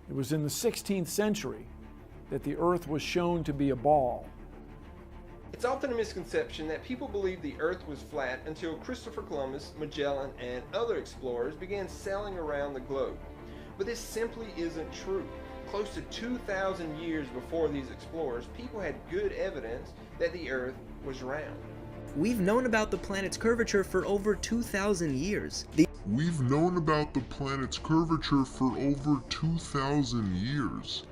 It was in the 16th century that the Earth was shown to be a ball. It's often a misconception that people believed the Earth was flat until Christopher Columbus, Magellan, and other explorers began sailing around the globe. But this simply isn't true. Close to 2,000 years before these explorers, people had good evidence that the Earth was round. We've known about the planet's curvature for over 2,000 years. We've known about the planet's curvature for over 2,000 years.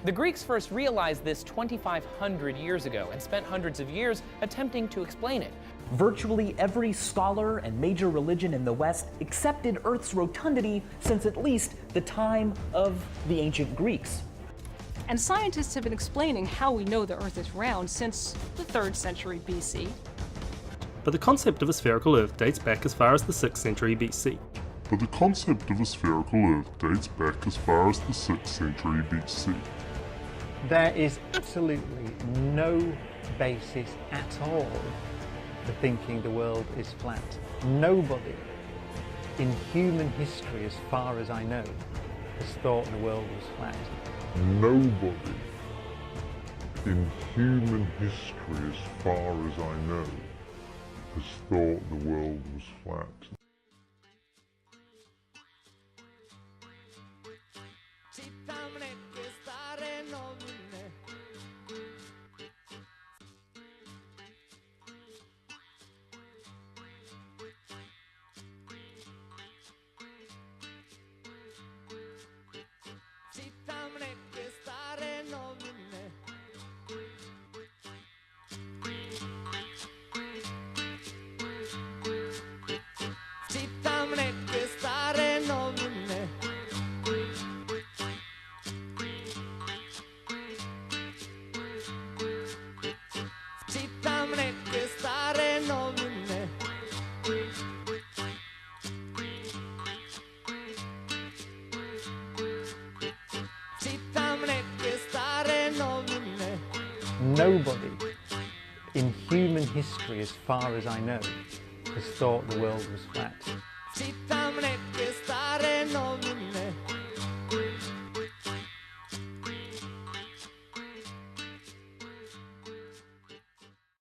The Greeks first realized this 2,500 years ago and spent hundreds of years attempting to explain it. Virtually every scholar and major religion in the West accepted Earth's rotundity since at least the time of the ancient Greeks. And scientists have been explaining how we know the Earth is round since the 3rd century BC. But the concept of a spherical Earth dates back as far as the 6th century BC. But the concept of a spherical Earth dates back as far as the 6th century BC. There is absolutely no basis at all for thinking the world is flat. Nobody in human history, as far as I know, has thought the world was flat. Nobody in human history, as far as I know, has thought the world was flat. Nobody in human history, as far as I know, has thought the world was flat.